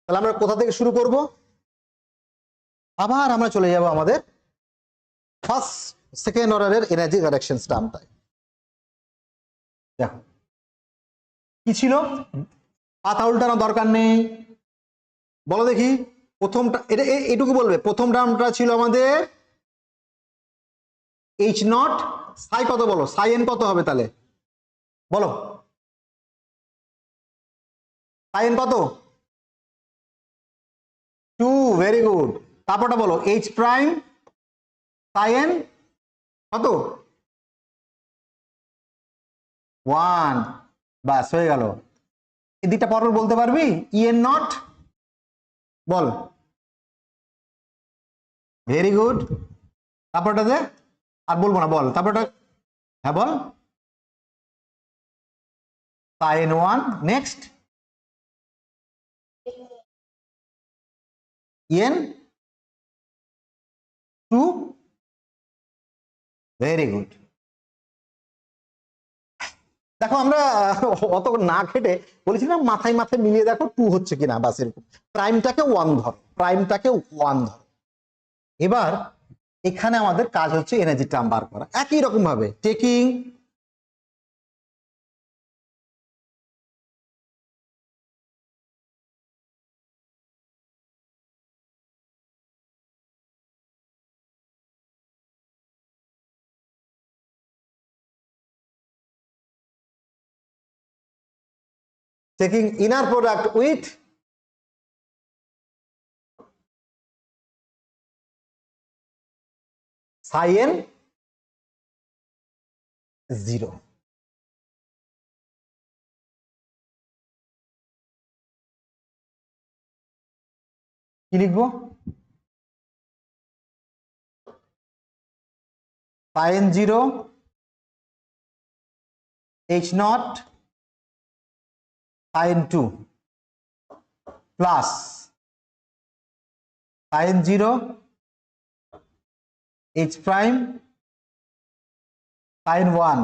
তাহলে আমরা কোথা থেকে শুরু করব? আবার আমরা চলে যাব আমাদের ফার্স্ট সেকেন্ড অর্ডারের এনার্জি কারেকশন টার্মটায়। দেখো কি ছিল, পাতা উল্টানোর দরকার নেই, বলো দেখি। প্রথমটা এটা এটুকু বলবে, প্রথম টার্মটা ছিল আমাদের এইচ নট, সাই কত বলো, সাই এন কত হবে তাহলে বলো, সাই এন কত? 2, ভেরি গুড। তারপরটা বলো এইচ প্রাইম সাই এন কত? 1, বাস হয়ে গেল। এদিকটা পরপর বলতে পারবি, ই এন নট বল, ভেরি গুড। তারপরটাতে আর বলবো না, বল তারপরটা, হ্যাঁ বল, psi n 1, next n 2, very good. দেখো আমরা অত না খেটে বলেছিলাম মাথায় মাথায় মিলিয়ে দেখো 2 হচ্ছে কিনা, বাস এরকম। প্রাইমটাকে 1 ধর, প্রাইমটাকে 1 ধর। এবার এখানে আমাদের কাজ হচ্ছে এনার্জি টার্ম বার করা, একই রকম ভাবে taking taking inner product with psi n 0, কি লিখবো, psi n 0 h naught psi n 2 plus psi n 0 h prime psi n 1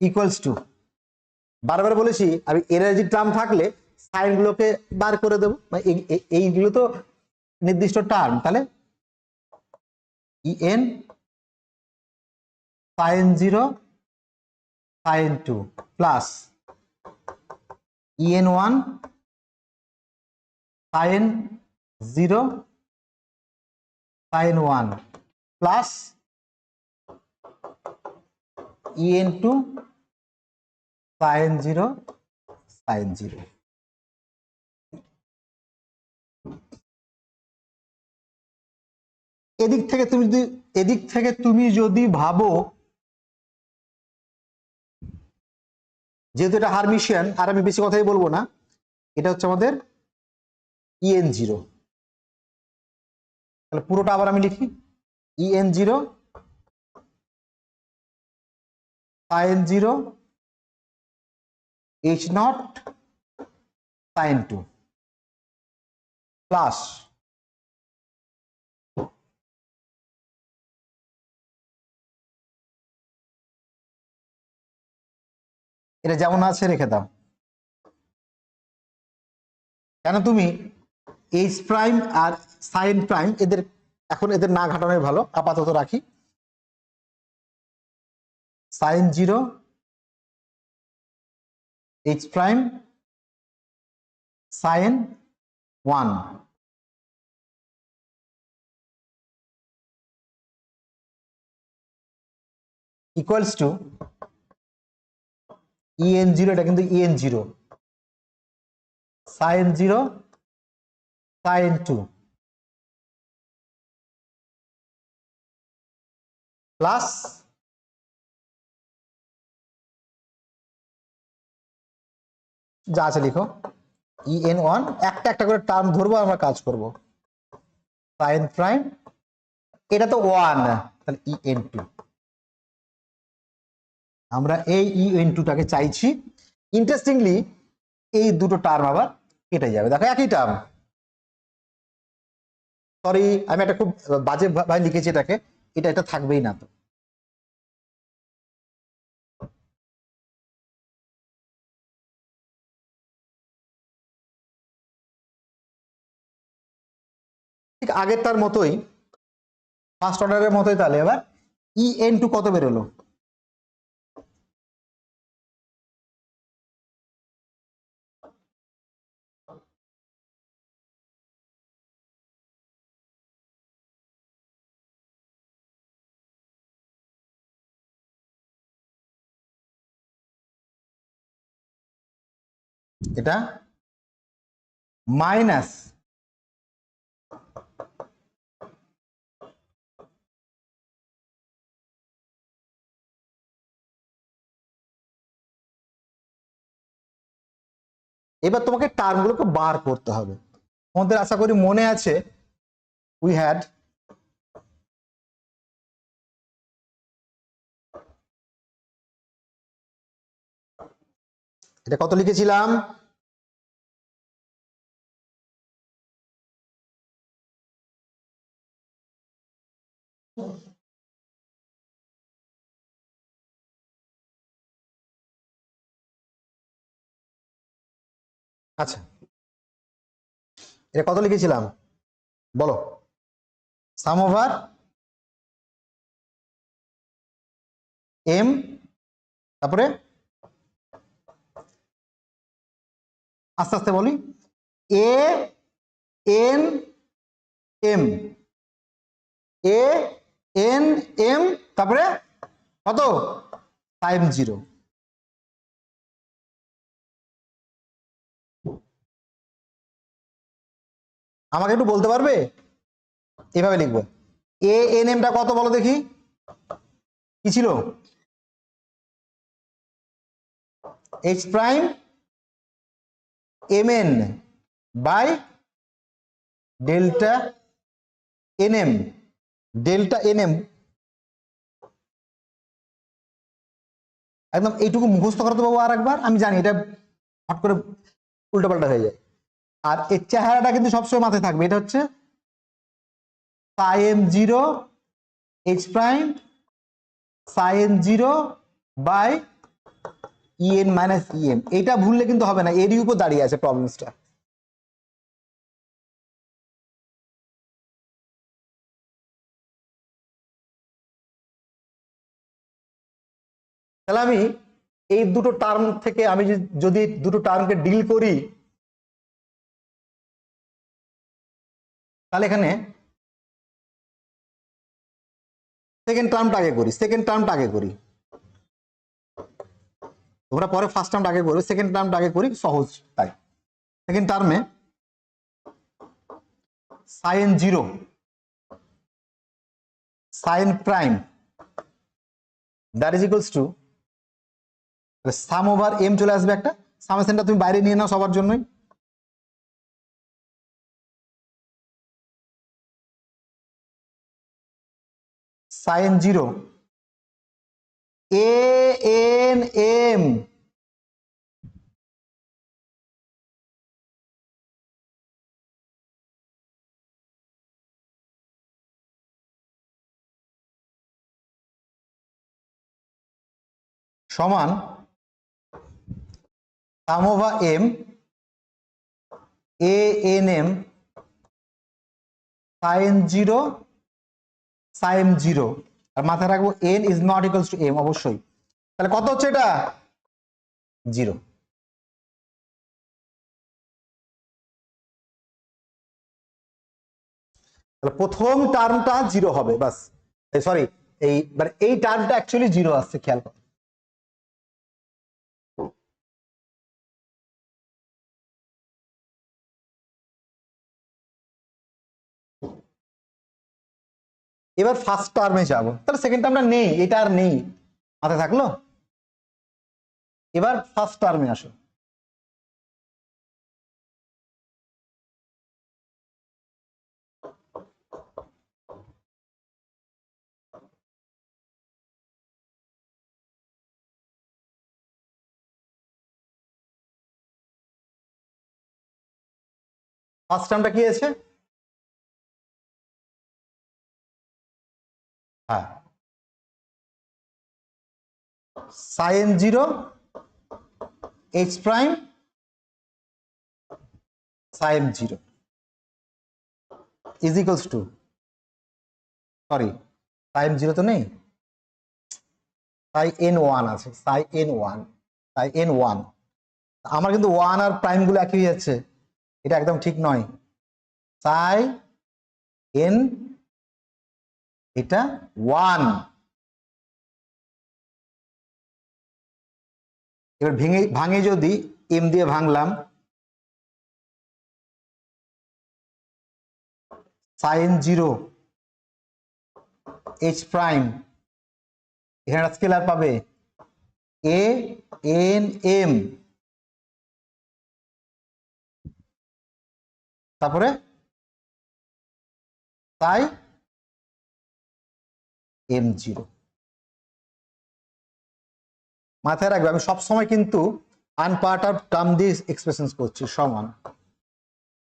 equals two, বারবার বলেছি আমি এনার্জি টার্ম থাকলে সাইন গুলোকে বার করে দেবো, এইগুলো তো নির্দিষ্ট টার্ম, তাহলে en sin 0 sin 2 plus en 1 sin 0 sin 1 plus en 2 sin 0 sin 0। এদিক থেকে তুমি যদি ভাবো, যেহেতু এটা হারমিশিয়ান আর আমি বেশি কথাই বলবো না, এটা হচ্ছে আমাদের en 0, তাহলে পুরোটা আবার আমি লিখি en 0 sin 0 h naught sin 2 plus এটা যেমন আছে রেখে দাও। কেন তুমি এইচ প্রাইম আর সাইন প্রাইম এদের এখন এদের না ঘাটানোই ভালো, আপাতত রাখি। Sine 0 H prime sine 1 equals to en 0, এটা কিন্তু en 0 sin 0 sin 2 প্লাস যা আছে লিখো en 1, একটা একটা করে টার্ম ধরবো, আমরা কাজ করব। sin প্রাইম এটা তো 1, তাহলে en 2, আমরা এই en 2 টাকে চাইছি। ইন্টারেস্টিংলি এই দুটো টার্ম আবার কেটে যাবে, দেখো একই টার্ম। সরি আমি একটা খুব বাজে ভাবে লিখেছি এটাকে, এটা থাকবেই না তো। আগেরটার মতোই, ফার্স্ট অর্ডারের মতোই। তাহলে এবার EN2 কত বেরোলো? এটা মাইনাস এবার তোমাকে টার্মগুলোকে বার করতে হবে। তোমাদের আশা করি মনে আছে, উই হ্যাড এটা কত লিখেছিলাম? আচ্ছা, এটা কত লিখেছিলাম বলো? সাম ওভার এম, তারপরে আস্তে আস্তে বলি, a N m, A N m, তারপরে কত? টাইম 0। আমাকে একটু বলতে পারবে? এভাবে লিখবো, এ এন এমটা কত বলো দেখি, কি ছিল? H prime m n by delta N m, delta N m. একদম এইটুকু মুখস্থ করতে পারবো আর একবার, আমি জানি এটা হট করে উল্টোপাল্টা হয়ে যায়। আর এর চেহারাটা কিন্তু সবসময় মাথায় থাকবে, এটা হচ্ছে sine 0 H prime sine 0 by E n minus E m. এটা ভুললে কিন্তু হবে না, এরই উপর দাঁড়িয়ে আছে প্রবলেমসটা। তাহলে আমি এই দুটো টার্ম থেকে আমি যদি দুটো টার্মকে ডিল করি, তাহলে এখানে সেকেন্ড টার্মটা আগে করি, সেকেন্ড টার্মটা আগে করি। তোমরা পরে ফার্স্ট টার্মটা আগে করো, সেকেন্ড টার্মটা আগে করি, সহজ তাই। সেকেন্ড টার্মে sine 0 sine prime that is equals to sum over m চলে আসবে একটা, সামেশনটা তুমি বাইরে নিয়ে নাও সবার জন্যই। সাইন 0 এ এন এম সমান sum over m A N m psi n 0 psi n 0, আর মাথায় রাখবো n is not equals to m অবশ্যই। তাহলে কত হচ্ছে এটা? 0। তাহলে প্রথম টার্মটা 0 হবে বাস। সরি, এই মানে এই টার্মটা অ্যাকচুয়ালি 0 আসছে, খেয়াল করো। এবার ফার্স্ট টার্মে যাব, তাহলে সেকেন্ড টার্মটা নেই, এটা আর নেই, মাথায় থাকলো। এবার ফার্স্ট টার্মে আসো। ফার্স্ট টার্মটা কি আছে? হ্যাঁ, sine 0 H prime sine 0। Is equals to, sorry sine zero তো নেই, তাই এন ওয়ান আছে, সাই এন ওয়ান, তাই এন ওয়ান। আমার কিন্তু ওয়ান আর প্রাইম গুলো একই হয়ে যাচ্ছে, এটা একদম ঠিক নয়। সাই এন, এটা ওয়ান। এবার ভাঙে যদি এম দিয়ে ভাঙলাম, সাইন জিরো এইচ প্রাইম, এখানে স্কেলার পাবে এ এন এম, তারপরে তাই এম জিরো। মাথায় রাখবে আমি সবসময় কিন্তু আনপার্ট অফ টার্ম দিয়ে এক্সপ্রেশন করছি, সমান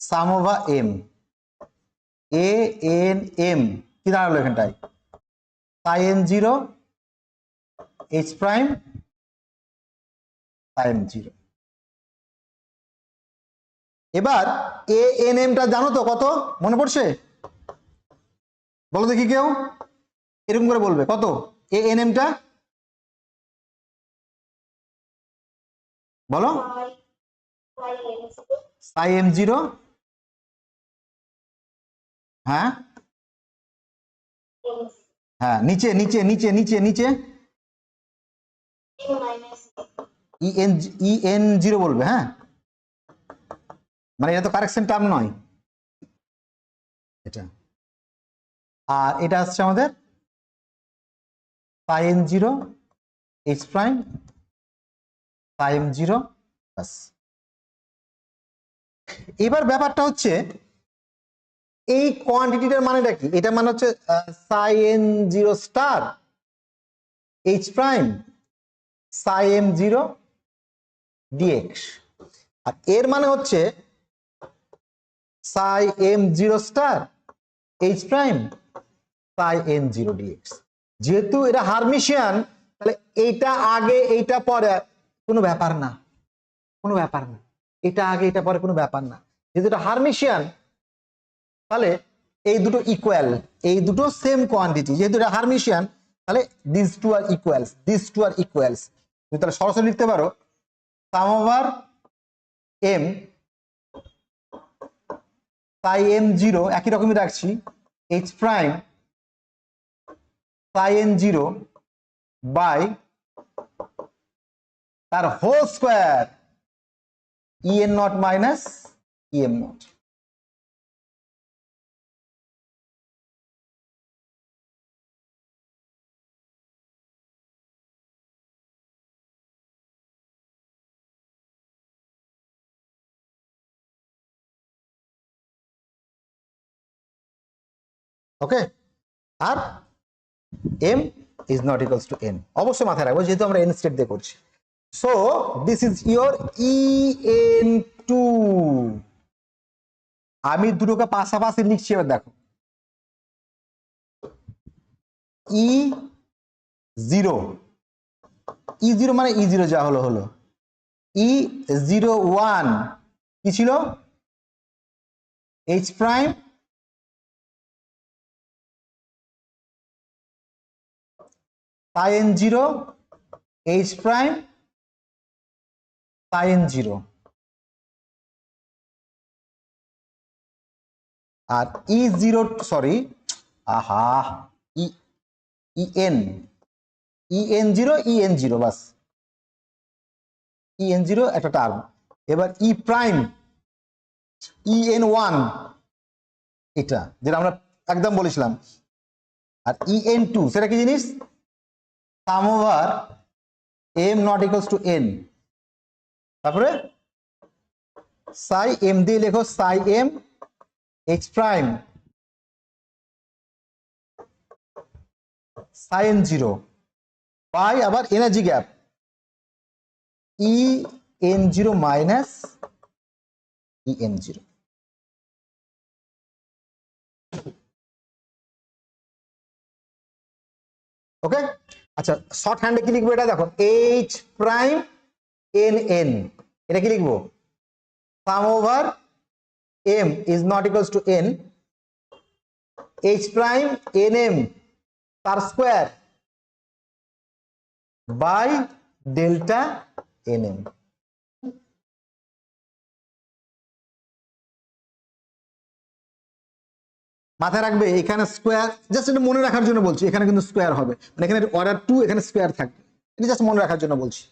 sum over m, A N m কি দাঁড়ালো এখানটায়, তাই এন জিরো এইচ প্রাইম তাই এম জিরো। এবার এ এন এমটা জানো তো কত, মনে পড়ছে? বলো দেখি কেউ, এরকম করে বলবে কত এ এন এমটা, বলো। সাই এম জিরো, হ্যাঁ হ্যাঁ, নিচে নিচে নিচে নিচে নিচে ই এন জিরো বলবে, হ্যাঁ, মানে এটা তো কারেকশন টার্ম নয় এটা। আর এটা হচ্ছে আমাদের সাই n zero H prime psi M zero বাস। এবার ব্যাপারটা হচ্ছে এই কোয়ান্টিটিটার মানেটা কি, এটা মানে হচ্ছে psi n zero star H prime psi M zero d x, আর এর মানে হচ্ছে psi M zero star H prime psi n zero d x. যেহেতু এটা হারমিশিয়ান, তাহলে এইটা আগে এইটা পরে কোনো ব্যাপার না, কোনো ব্যাপার না, এটা আগে এটা পরে কোনো ব্যাপার না। যেহেতু এটা হারমিশিয়ান, তাহলে এই দুটো ইকুয়াল, এই দুটো সেম কোয়ান্টিটি, যেহেতু এটা হারমিশিয়ান, তাহলে this two are equals, this two are equals. তুমি তাহলে সরাসরি লিখতে পারো sum over m psi M zero, একই রকমই রাখছি, H prime psi n zero by তার whole square E n naught minus E m naught. Okay, আর m is not equals to n, অবশ্যই মাথায় রাখবো যেহেতু আমরা n স্টেট দিয়ে করছি। So this is your en2। আমি দুটোকে পাশাপাশি লিখছি, এবার দেখো ই জিরো, ই জিরো মানে ই জিরো যা হলো হলো, ই জিরো ওয়ান কি ছিল, H prime psi n zero H prime psi n zero, আর ই জিরো সরি আহা E E n E n zero E n zero বাস, ইএন জিরো একটা টার্ম। এবার ই প্রাইম ইএন ওয়ান, এটা যেটা আমরা একদম বলেছিলাম, আর ইএন টু সেটা কি জিনিস, sum over m not equals to n, তারপরে সাই এম দিয়ে লেখো psi m H prime psi n zero by আবার energy gap E N zero minus E N zero. Okay, আচ্ছা শর্ট হ্যান্ডে কি লিখবো এটা দেখো, এইচ প্রাইম এন এন, এটা কি লিখবো, sum over m is not equals to n H prime n m তার square by delta N m. মাথায় রাখবে এখানে স্কোয়ার, জাস্ট এটা মনে রাখার জন্য বলছি, এখানে কিন্তু স্কোয়ার হবে, মানে এখানে অর্ডার 2 এখানে স্কোয়ার থাকবে, এটা জাস্ট মনে রাখার জন্য বলছি।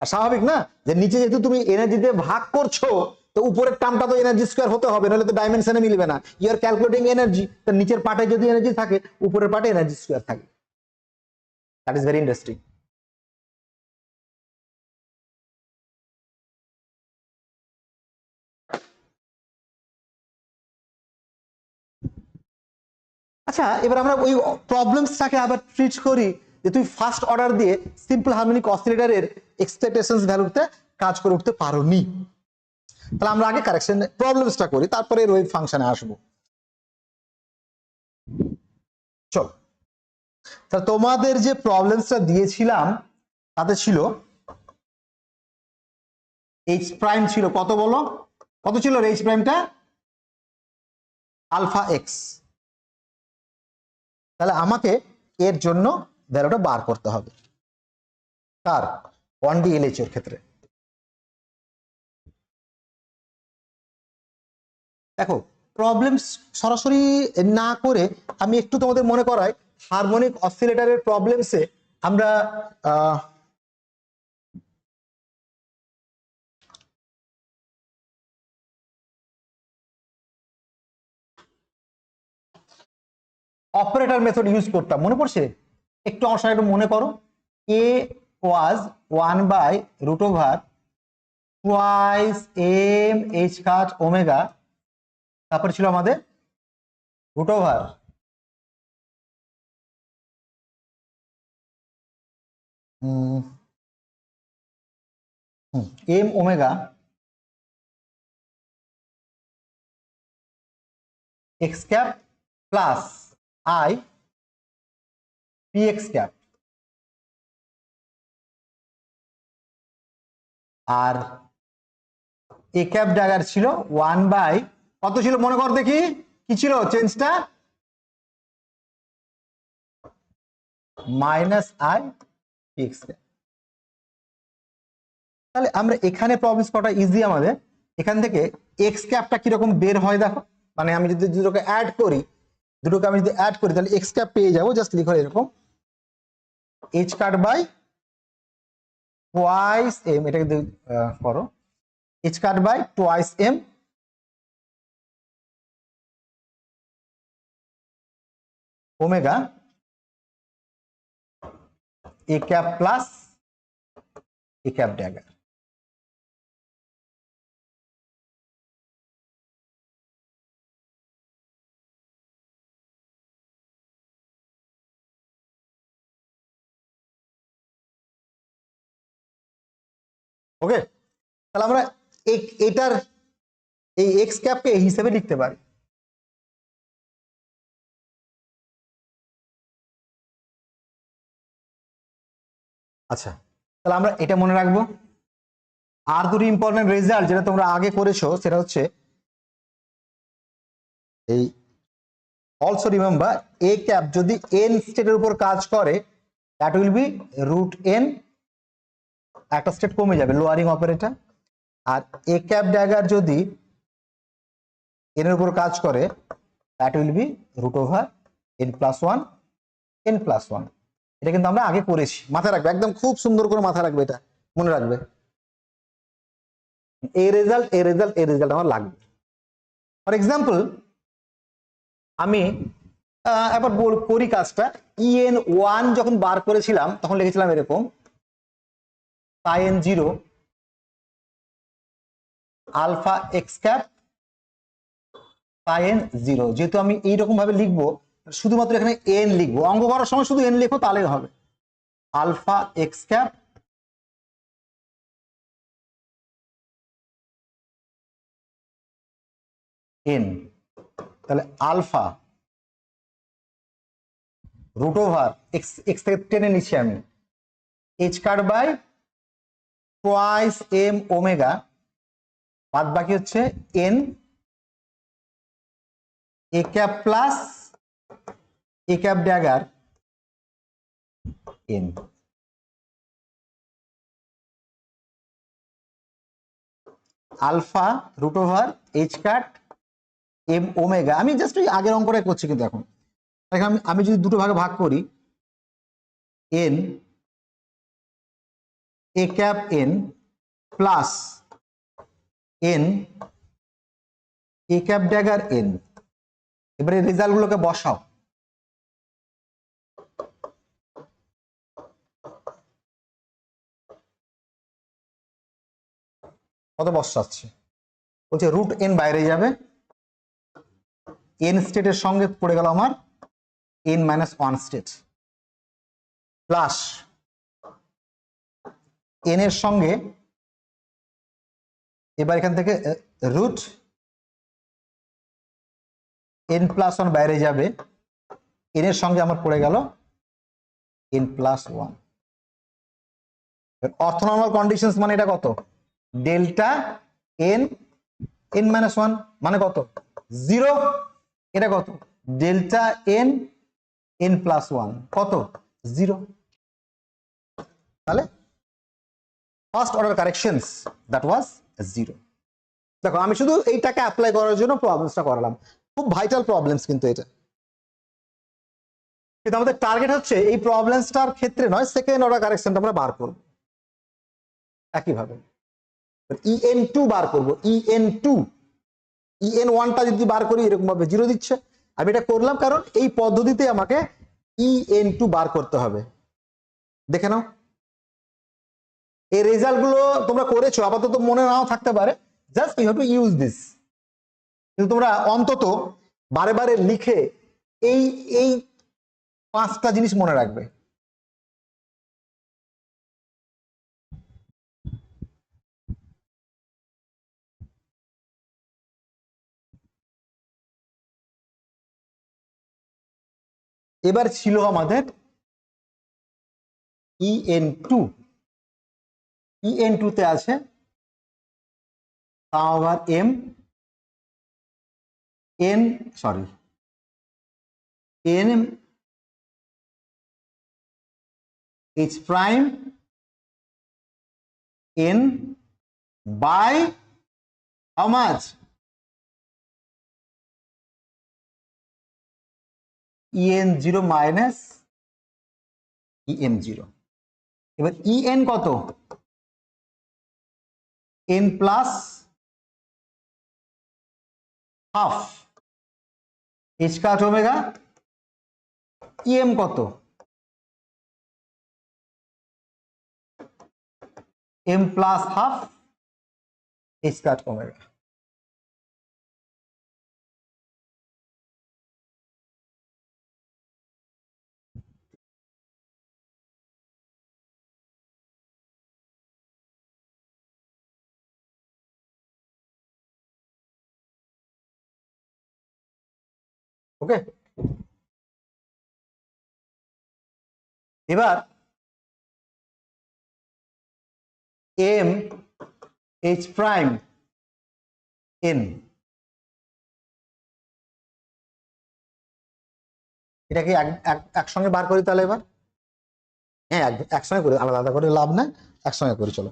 আর স্বাভাবিক না যে নিচে যেহেতু তুমি এনার্জি দিয়ে ভাগ করছো, তো উপরের টার্মটা তো এনার্জি স্কোয়ার হতে হবে, নাহলে তো ডাইমেনশনে মিলবে না। ইউ আর ক্যালকুলেটিং এনার্জি, তো নিচের পার্টে যদি এনার্জি থাকে উপরের পার্টে এনার্জি স্কোয়ার থাকে। That is very interesting. আচ্ছা, এবার আমরা ওই প্রবলেমসটাকে আবার ট্রিট করি যে তুই ফার্স্ট অর্ডার দিয়ে সিম্পল হারমোনিক অসিলেটরের এক্সপেকটেশনস ভ্যালুতে কাজ করে উঠতে পারোনি। তাহলে আমরা আগে কারেকশন প্রবলেমসটা করি, তারপরে ওয়েভ ফাংশনে আসবো। চলো, তাহলে তোমাদের যে প্রবলেমসটা দিয়েছিলাম তাতে ছিল এইচ প্রাইম ছিল কত বলো, কত ছিল এইচ প্রাইমটা? Alpha x. তাহলে আমাকে এর জন্য ভ্যালুটা বার করতে হবে, তার 1D LH এর ক্ষেত্রে। দেখো, প্রবলেম সরাসরি না করে আমি একটু তোমাদের মনে করাই, হারমোনিক অসিলেটরের প্রবলেমসে আমরা অপারেটর মেথড ইউজ করতাম, মনে পড়ছে? একটু আমার সাথে একটু মনে করো। A was 1/√2 m H cut omega, তারপরে ছিল আমাদের √, m omega x cap plus i p x cap. আর এ ক্যাপ ড্যাগার ছিল 1 কত ছিল মনে কর দেখি, কি ছিল চেঞ্জটা? -i P x cap. তাহলে আমরা এখানে প্রবলেমস করা ইজি আমাদের। এখান থেকে এক্স ক্যাপটা কিরকম বের হয় দেখো, মানে আমি যদি দুটোকে অ্যাড করি, তাহলে এক্স ক্যাপ পেয়ে যাবো। জাস্ট লিখো এরকম, H cut by twice m, এটাকে করো, H cut by twice m omega a cap plus a cap dagger. Okay, তাহলে আমরা এটার এই এক্স ক্যাপকে এই হিসেবে লিখতে পারি। আচ্ছা, তাহলে আমরা এটা মনে রাখবো। আর দুটো ইম্পর্টেন্ট রেজাল্ট যেটা তোমরা আগে করেছো সেটা হচ্ছে এই, অলসো রিমেম্বার এ ক্যাপ যদি এন স্টেটের উপর কাজ করে দ্যাট উইল বি √n, একটা স্টেট কমে যাবে, lowering operator. R a cap dagger যদি এন এর উপর কাজ করে that will be √n+1 n+1। এটা কিন্তু আমরা আগে করেছি, মাথায় রাখবে, একদম খুব সুন্দর করে মাথায় রাখবে, এটা মনে রাখবে। এই রেজাল্ট আমার লাগবে। ফর এক্সাম্পল আমি এবার করি কাজটা। EN1 যখন বার করেছিলাম তখন লিখেছিলাম এরকম, sin0 alpha x cap sin0। যেহেতু আমি এইরকম ভাবে লিখবো, শুধুমাত্র এখানে এন লিখবো, অঙ্ক করার সময় শুধু এন লিখো তাহলেই হবে। আলফা এক্স ক্যাপ এন, তাহলে আলফা √, এক্স থেকে টেনে নিচ্ছি আমি, h cut by twice m omega, বাদ বাকি হচ্ছে n a cap plus a cap dagger n, alpha root over h cut m omega. আমি জাস্ট ওই আগের অঙ্কটাই করছি, কিন্তু এখন আমি যদি দুটো ভাগে ভাগ করি, N a cap N plus N a cap dagger N, এবারে রেজাল্ট গুলোকে বসাও। কত বসাচ্ছে? বলছে রুট এন বাইরে যাবে, এন স্টেটের সঙ্গে পড়ে গেল আমার N minus one state, plus N এর সঙ্গে এবার এখান থেকে রুট এন প্লাস ওয়ান বাইরে যাবে, এন এর সঙ্গে আমার পড়ে গেল এন প্লাস ওয়ান। অর্থনর্মাল কন্ডিশনস মানে এটা কত? Delta N N minus one মানে কত? 0। এটা কত? Delta N N plus one কত? 0। তাহলে first order corrections that was 0। দেখো আমি শুধু এইটাকে অ্যাপ্লাই করার জন্য প্রবলেমসটা করালাম, খুব ভাইটাল প্রবলেমস কিন্তু এটা। কিন্তু আমাদের টার্গেট হচ্ছে এই প্রবলেমসটার ক্ষেত্রে নয়, সেকেন্ড অর্ডার কারেকশনটা আমরা বার করব একইভাবে। EN2 বার করব, EN2, EN1টা যদি বার করি এরকম ভাবে 0 দিচ্ছে। আমি এটা করলাম কারণ এই পদ্ধতিতে আমাকে EN2 বার করতে হবে। দেখে নাও এই রেজাল্ট গুলো তোমরা করেছো, আপাতত মনে নাও থাকতে পারে, just you have to use this. কিন্তু তোমরা অন্তত বারে বারে লিখে এই এই 5টা জিনিস মনে রাখবে। এবার ছিল আমাদের EN2, EN2 তে আছে over M N sorry N H prime N by how much? EN0 minus EM0। এবার EN কত? N plus half H cut omega. EM কত? M plus half H cut omega. Okay, এবার M H prime N, এটা কি একসঙ্গে বার করি তাহলে? এবার হ্যাঁ একসঙ্গে করি, আলাদা আলাদা করে লাভ না, একসঙ্গে করি চলো।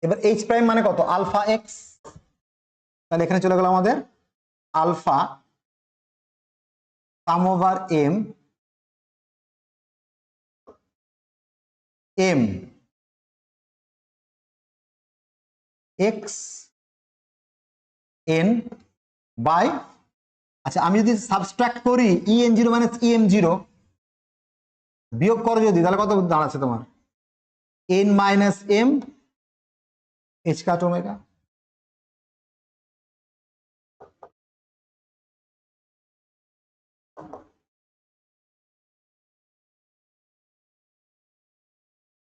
এবার এইচ প্রাইম মানে কত? Alpha x. তাহলে এখানে চলে গেল আমাদের alpha sum over m m x n by, আচ্ছা আমি যদি সাবস্ট্রাক্ট করি EN0 মাইনাস EM0, বিয়োগ করো যদি, তাহলে কত দাঁড়াচ্ছে তোমার? N minus M H cut omega.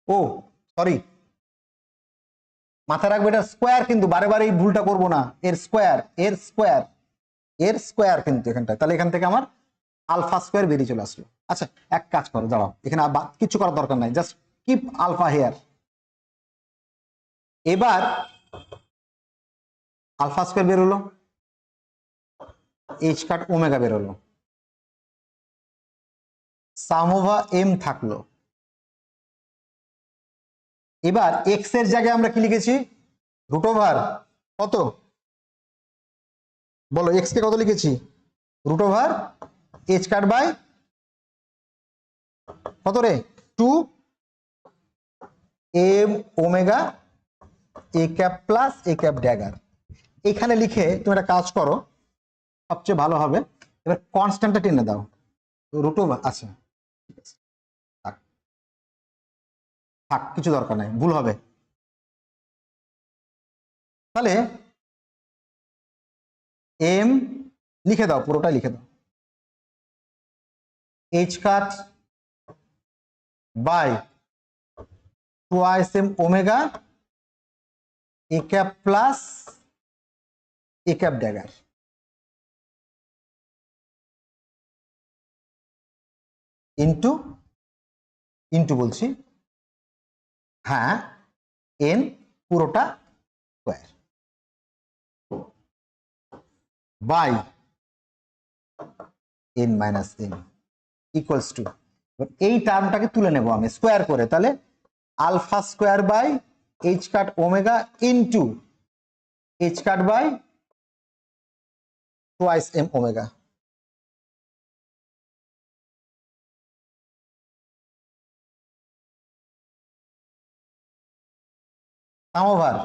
Oh sorry, মাথায় রাখবে এটা স্কোয়ার, কিন্তু বারে বারে এই ভুলটা করবো না। এর স্কোয়ার এর স্কোয়ার এর স্কোয়ার কিন্তু এখানটায়, তাহলে এখান থেকে আমার আলফা স্কোয়ার বেরিয়ে চলে আসলো। আচ্ছা এক কাজ করো, দাঁড়াও, এখানে কিছু করার দরকার নাই, জাস্ট কিপ আলফা হেয়ার। এবার আলফা স্কোয়ার বের হলো, এইচ কাট ওমেগা বের হলো, সাম ওভার এম থাকলো। এবার এক্স এর জায়গায় আমরা কি লিখেছি? রুট ওভার কত বলো, এক্স কে কত লিখেছি? Root over h cut by কত রে? 2 m omega a cap plus a cap dagger. এখানে লিখে তুমি একটা কাজ করো, সবচেয়ে ভালো হবে। এবার কনস্ট্যান্টটা টেনে দাও, রুট ওভার। আচ্ছা ঠিক আছে, থাক থাক, কিছু দরকার নাই, ভুল হবে। তাহলে এম লিখে দাও, পুরোটা লিখে দাও, h cut by twice m omega a cap plus a cap dagger. Into into বলছি, হ্যাঁ, এন পুরোটা square by n minus n equals to, এই টার্মটাকে তুলে নেব আমি স্কোয়ার করে, তাহলে alpha square by h cut omega into h cut by twice m omega. Sum over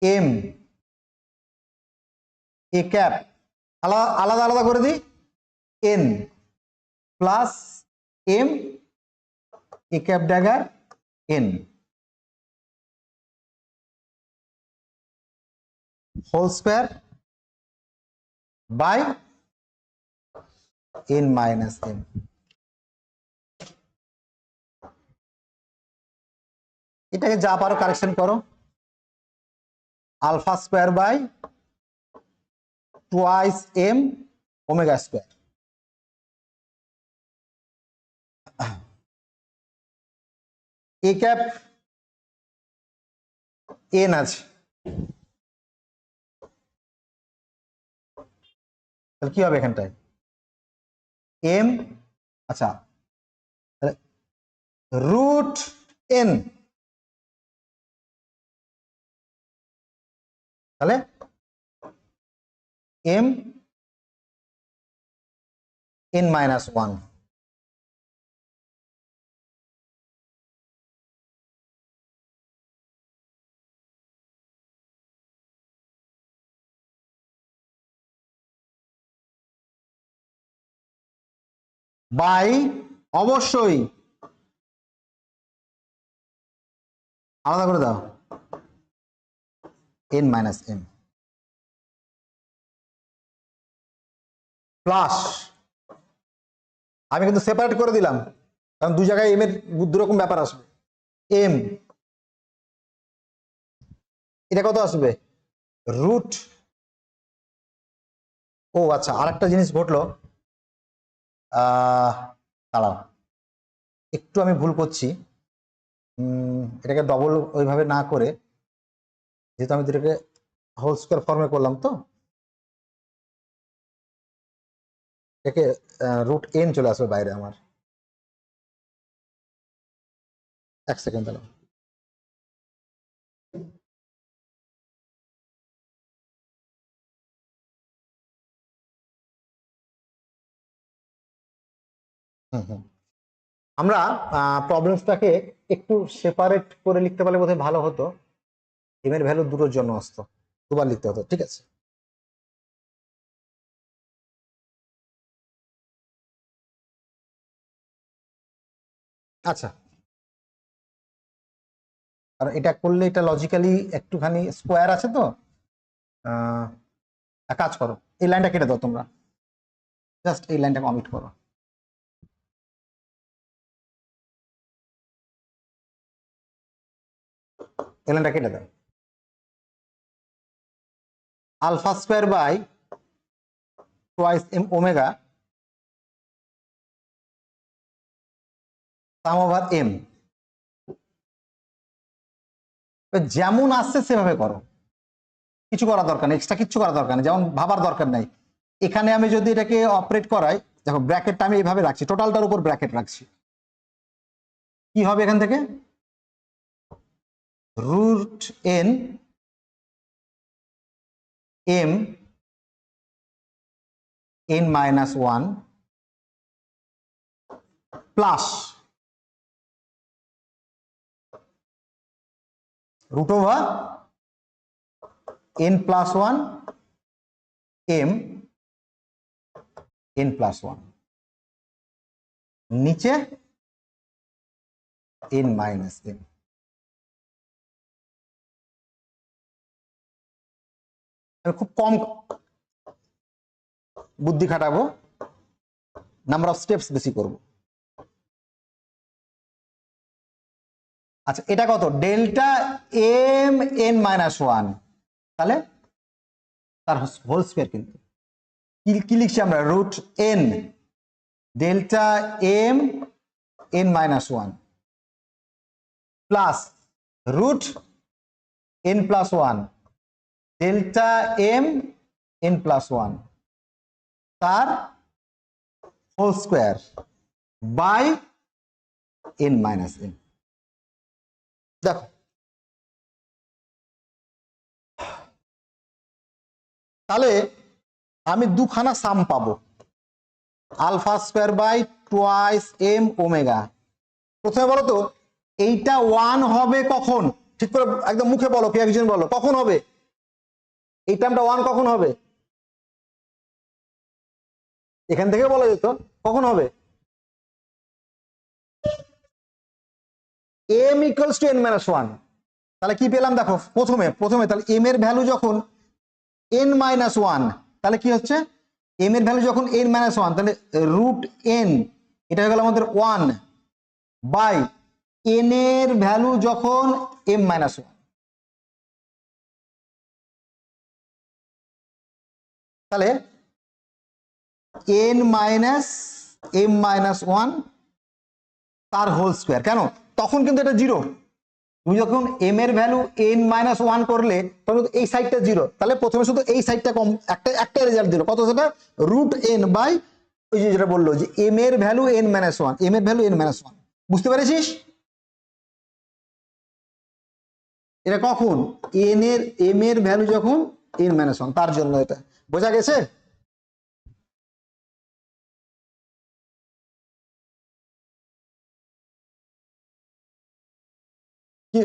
m a cap, আলাদা আলাদা আলাদা করে দিই, n plus m a cap dagger n whole square by n minus m. এটাকে যা পারো correction করো, alpha square by twice m omega square. A cap n আছে, তাহলে কি হবে এখানটায়? এম, আচ্ছা রুট এন, তাহলে m n minus one by, অবশ্যই আলাদা করে দাও, এন মাইনাস এম প্লাস, আমি কিন্তু সেপারেট করে দিলাম কারণ দুই জায়গায় এম এর দু রকম ব্যাপার আসবে। এম এটা কত আসবে? রুট, ও আচ্ছা আরেকটা জিনিস ঘটলো, দাঁড়াও একটু আমি ভুল করছি, এটাকে ডবল ওইভাবে না করে, যেহেতু আমি দুটোকে হোল স্কোয়ার ফর্মে করলাম, তো এটাকে রুট এন চলে আসবে বাইরে আমার। এক সেকেন্ড দাঁড়াও, আমরা প্রবলেমসটাকে একটু সেপারেট করে লিখতে পারলে বোধহয় ভালো হতো। এম এর ভ্যালু দুটোর জন্য আসতো, দুবার লিখতে হতো, ঠিক আছে। আচ্ছা, আর এটা করলে এটা লজিক্যালি একটুখানি স্কোয়ার আছে, তো এক কাজ করো, এই লাইনটা কেটে দাও তোমরা, জাস্ট এই লাইনটাকে অমিট করো। এই লাইনটা কেটে দাও, alpha square by twice m omega sum over m, যেমন আসছে সেভাবে করো, কিছু করার দরকার নেই, এক্সট্রা কিছু করার দরকার নেই, যেমন ভাবার দরকার নাই। এখানে আমি যদি এটাকে অপারেট করাই, দেখো ব্র্যাকেটটা আমি এইভাবে রাখছি, টোটালটার উপর ব্র্যাকেট রাখছি, কি হবে এখান থেকে root n m n minus 1 plus root over n plus 1 m n plus 1 নিচে n মাইনাস m। খুব কম বুদ্ধি খাটাবো, নাম্বার অফ স্টেপস বেশি করব। আচ্ছা এটা কত ডেল্টা এম এন মাইনাস 1, তাহলে তার হোল স্কয়ার, কিন্তু কি লিখছি আমরা root n delta m n minus 1 plus root n plus 1 delta m n plus 1 তার whole square by n minus n. দেখো তাহলে আমি দুখানা সাম পাবো, alpha square by twice m omega. প্রথমে বলো তো এইটা 1 হবে কখন, ঠিক করে একদম মুখে বলো, কি একজন বলো কখন হবে এই টার্মটা 1 কখন হবে, এখান থেকে বলা যেত কখন হবে m equals to n minus 1। তাহলে কি পেলাম দেখো প্রথমে তাহলে m এর ভ্যালু যখন n মাইনাস 1, তাহলে কি হচ্ছে m এর ভ্যালু যখন n মাইনাস 1, তাহলে রুট n এটা হয়ে গেল আমাদের 1 বাই n এর ভ্যালু যখন m মাইনাস 1, তাহলে n মাইনাস m মাইনাস 1 তার হোল স্কয়ার। কেন তখন কিন্তু এটা জিরো, তুমি যখন m এর ভ্যালু n মাইনাস 1 করলে তখন এই সাইডটা জিরো, তাহলে প্রথমে শুধু এই সাইডটা কম একটা রেজাল্ট দিল কত, সেটা রুট n বাই ওই যে যেটা বললো যে m এর ভ্যালু n মাইনাস 1, m এর ভ্যালু n মাইনাস 1। বুঝতে পেরেছিস এটা কখন m এর ভ্যালু যখন n মাইনাস 1, তার জন্য এটা বোঝা গেছে।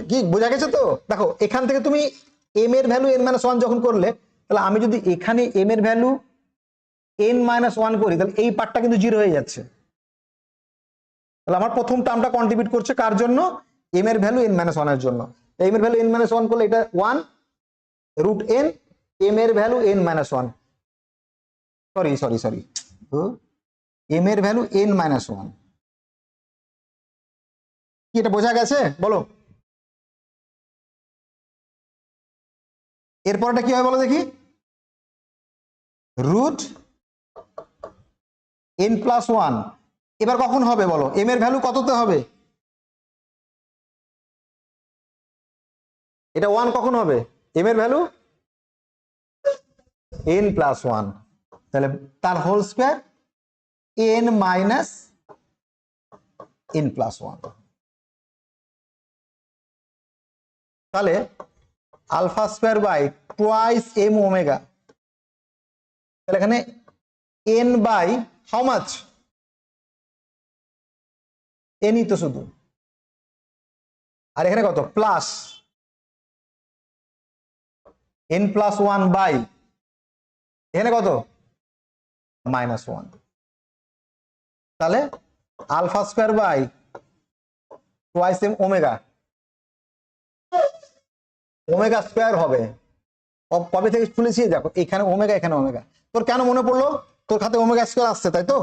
কি বোঝা গেছে তো? দেখো এখান থেকে তুমি m এর ভ্যালু n মাইনাস 1 যখন করলে, তাহলে আমি যদি এখানে m এর ভ্যালু n মাইনাস 1 করি, তাহলে এই পার্টটা কিন্তু জিরো হয়ে যাচ্ছে। তাহলে আমার প্রথম টার্মটা কন্ট্রিবিউট করছে কার জন্য, m এর ভ্যালু n মাইনাস 1 এর জন্য। m এর ভ্যালু n মাইনাস 1 করলে এটা 1 রুট n m এর value n minus 1, sorry m এর ভ্যালু n মাইনাস 1। কি এটা বোঝা গেছে বলো? এরপরটা কি হয় বলো দেখি, রুট n প্লাস 1 এবার কখন হবে বলো, m এর ভ্যালু কততে হবে, এটা 1 কখন হবে, m এর ভ্যালু n প্লাস 1, তাহলে তার whole square n minus n plus 1। তাহলে alpha square by twice m omega, তাহলে এখানে n by how much, n ই তো শুধু, আর এখানে কত প্লাস n প্লাস 1 বাই এখানে কত মাইনাস 1। তাহলে alpha square by twice m omega, omega square হবে। কবে থেকে খুলেছি দেখো, এখানে ওমেগা এখানে ওমেগা। তোর কেন মনে পড়লো, তোর খাতে ওমেগা স্কয়ার আসছে তাই তো,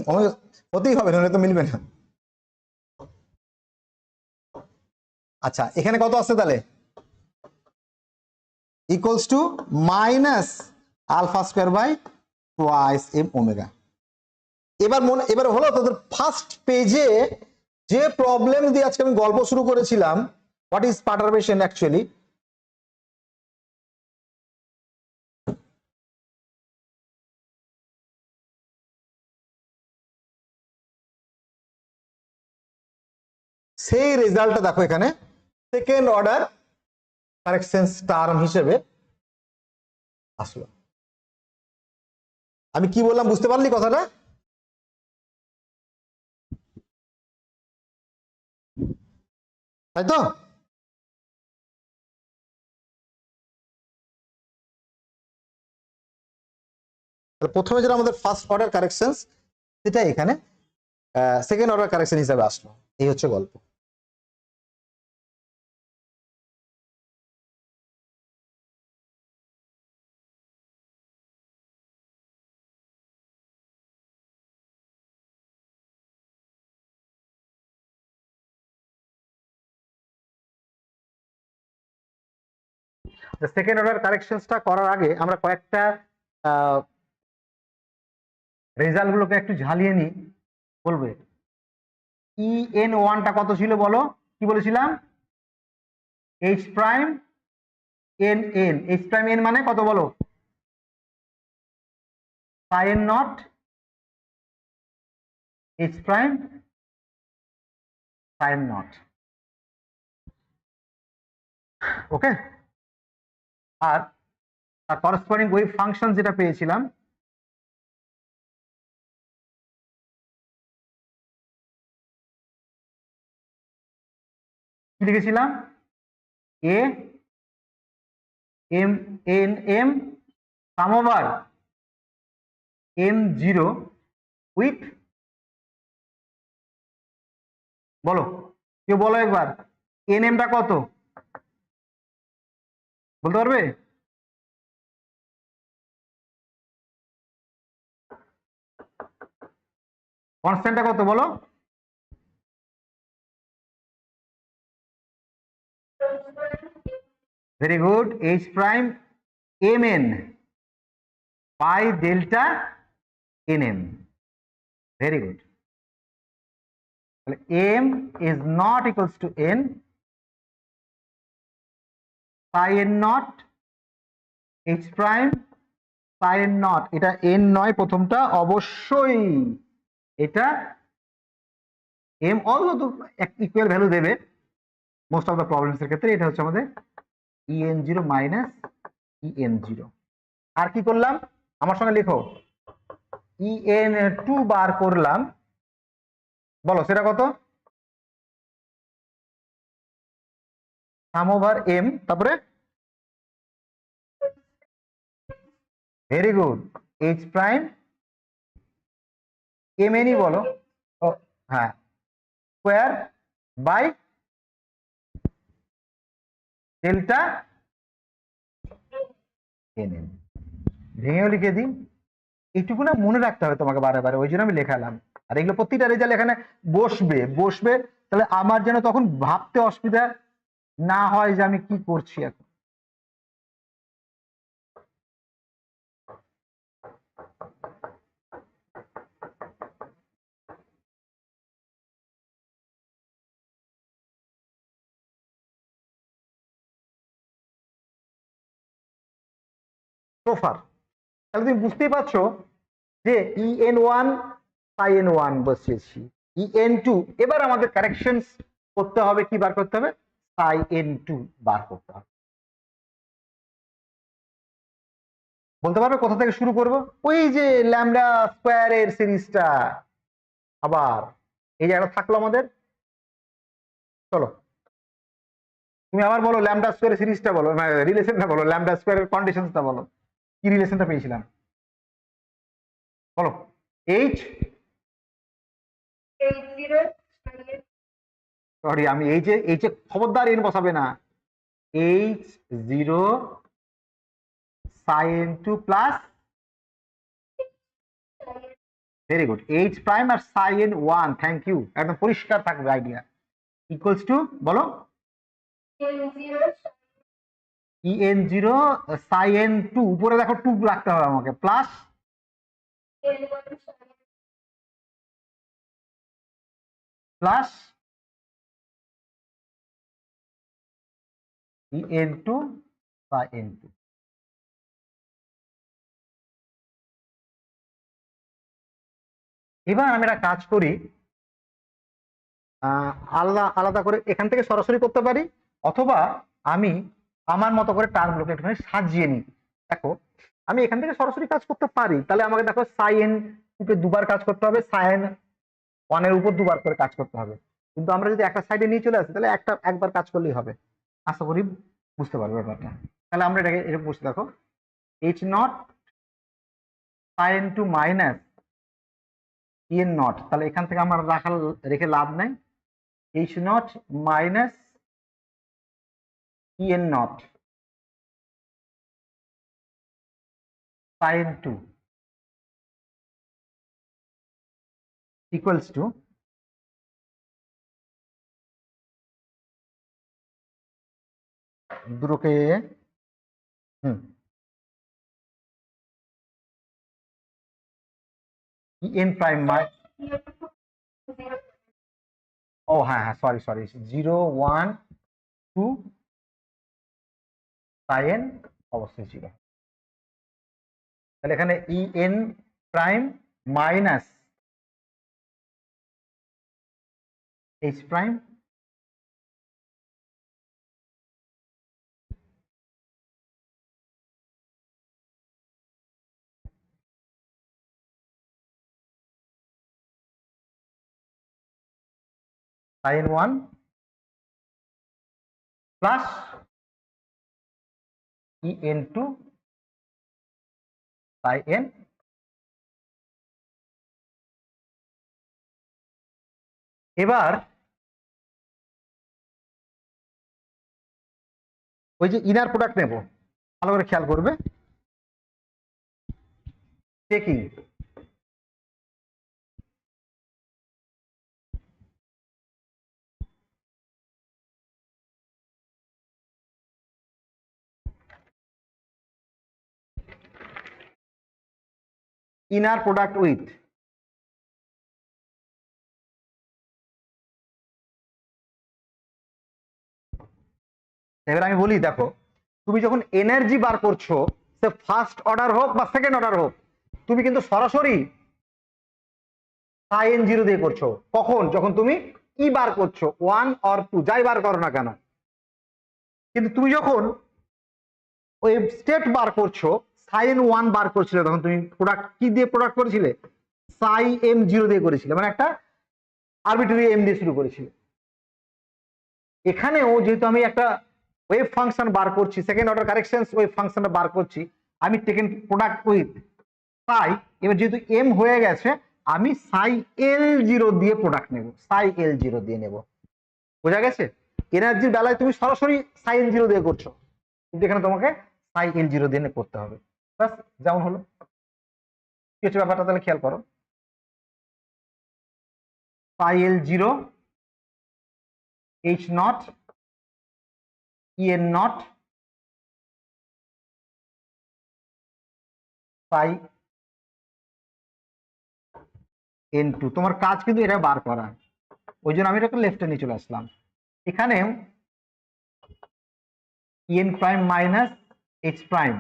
ওমেগা হতেই হবে, নইলে তো মিলবে না। আচ্ছা এখানে কত আসছে তাহলে, equals to minus alpha square by twice m omega. এবার হলো তোদের ফার্স্ট পেজে যে প্রবলেম দিয়ে আজকে আমি গল্প শুরু করেছিলাম, হোয়াট ইজ পারটারবেশন অ্যাকচুয়ালি, সেই রেজাল্টটা দেখো এখানে সেকেন্ড অর্ডার কারেকশন টার্ম হিসেবে আসলো। আমি কি বললাম বুঝতে পারলি কথাটা? তাই তো? প্রথমে যেটা আমাদের ফার্স্ট অর্ডার কারেকশন সেটা এখানে সেকেন্ড অর্ডার কারেকশন হিসেবে আসলো। এই হচ্ছে গল্প। সেকেন্ড অর্ডার কারেকশনটা করার আগে আমরা কয়েকটা রেজাল্ট গুলোকে একটু ঝালিয়ে নিই। বলবে EN1টা কত ছিল বলো? কি বলেছিলাম? H prime NN। H prime N মানে কত বলো? Psi n naught H prime psi n naught. Okay. আর তার করসপন্ডিং ওয়েভ ফাংশন যেটা পেয়েছিলাম কি লিখেছিলাম? A M N M sum over M0 with, বলো কেউ বলো একবার NM টা কত বলতে পারবে? কনস্ট্যান্টটা কত বলো? Very good. H prime MN by delta NM। Very good. তাহলে M is not equals to N psi N not H prime psi N not। এটা N নয় প্রথমটা, অবশ্যই এটা M অলসো তো ইকুয়াল ভ্যালু দেবে মোস্ট অফ দ্য প্রবলেমস এর ক্ষেত্রে। এটা হচ্ছে আমাদের EN0 মাইনাস EN0। আর কি করলাম আমার সঙ্গে লেখো? EN2 বার করলাম, বলো সেটা কত? সাম ওভার M, তারপরে very good H prime MN ই বলো। ও হ্যাঁ, স্কোয়ার বাই ডেল্টা NN। ভেঙেও লিখে দিই। এইটুকু না মনে রাখতে হবে তোমাকে বারে বারে, ওই জন্য আমি লেখালাম। আর এগুলো প্রতিটা রেজাল্ট এখানে বসবে বসবে, তাহলে আমার যেন তখন ভাবতে অসুবিধা না হয় যে আমি কি করছি এখন। সোফার তাহলে তুমি বুঝতেই পারছো যে EN1 সাইN1 বসিয়েছি, EN2 এবার আমাদের কারেকশন করতে হবে, কি বার করতে হবে? সাইN2 বার করতে হবে। বলতে পারবে কোথা থেকে শুরু করব? ওই যে ল্যামডা স্কোয়ারের সিরিজটা আবার এই জায়গাটা থাকলো আমাদের। চলো তুমি আবার বলো ল্যামডা স্কোয়ারের সিরিজটা বলো, রিলেশনটা বলো, ল্যামডা স্কোয়ারের কন্ডিশনসটা বলো, কি রিলেশনটা পেয়েছিলাম বলো? এইচ সরি আমি এইচ এ খবরদার এন বসাবে না। H0 sin2 plus, very good, H prime আর sin1, থ্যাংক ইউ, একদম পরিষ্কার থাকবে আইডিয়া, ইকুয়ালস টু বলো EN0 sin2, উপরে দেখো 2 রাখতে হবে আমাকে, প্লাস প্লাস EN2 sin2। এবার আমি একটা কাজ করি, আলাদা আলাদা করে এখান থেকে সরাসরি করতে পারি, অথবা আমি আমার মতো করে টার্মগুলোকে একটুখানি সাজিয়ে নিই। দেখো আমি এখান থেকে সরাসরি কাজ করতে পারি, তাহলে আমাকে দেখো সাইন টুকে দুবার কাজ করতে হবে, সাইন ওয়ানের উপর দুবার করে কাজ করতে হবে। কিন্তু আমরা যদি একটা সাইডে নিয়ে চলে আসি তাহলে একবার কাজ করলেই হবে। আশা করি বুঝতে পারবে ব্যাপারটা। তাহলে আমরা এটাকে এরকম বসে দেখো, H naught sine two minus N naught, তাহলে এখান থেকে আমার রেখে লাভ নাই, H naught minus N naught sine two equals to দুটোকে এন প্রাইম ও হ্যাঁ হ্যাঁ সরি সরি 0 1 2 সাইন অবশ্যই 0। তাহলে এখানে E N prime minus H prime sine 1 plus E N 2 sine. এবার ওই যে ইনার প্রোডাক্ট নেব, ভালো করে খেয়াল করবে, টেকিং ইনার প্রোডাক্ট উইথ এবার আমি বলি দেখো, তুমি যখন এনার্জি বার করছো, সে ফার্স্ট অর্ডার হোক বা সেকেন্ড অর্ডার হোক, তুমি কিন্তু সরাসরি সাইন 0 দিয়ে করছো। কখন? যখন তুমি ই বার করছো, 1 অর 2 যাই বার করো না কেন। কিন্তু তুমি যখন ওই স্টেট বার করছো, সাইন 1 বার করছিলে, তখন তুমি প্রোডাক্ট কি দিয়ে প্রোডাক্ট করেছিলে? সাই এম 0 দিয়ে করেছিলে, মানে একটা আরবিট্রারি এম দিয়ে শুরু করেছিলে। এখানেও যেহেতু আমি একটা ওয়েভ ফাংশন বার করছি, সেকেন্ড অর্ডার কারেকশন ওয়েভ ফাংশনটা বার করছি, আমি টেকেন প্রোডাক্ট উইথ সাই। এবার যেহেতু এম হয়ে গেছে, আমি সাই এল 0 দিয়ে প্রোডাক্ট নেব, সাই এল 0 দিয়ে নেব। বোঝা গেছে? এনার্জির বেলায় তুমি সরাসরি সাইন 0 দিয়ে করছো, কিন্তু এখানে তোমাকে সাই এল 0 দিয়ে করতে হবে। বাস, যেমন হলো কি হচ্ছে ব্যাপারটা, তাহলে খেয়াল করো, সাই L 0 H not EN naught psi N 2। তোমার কাজ কিন্তু এটা বার করা, ওই জন্য আমি এটাকে লেফটে নিয়ে চলে আসলাম। এখানে N prime minus H prime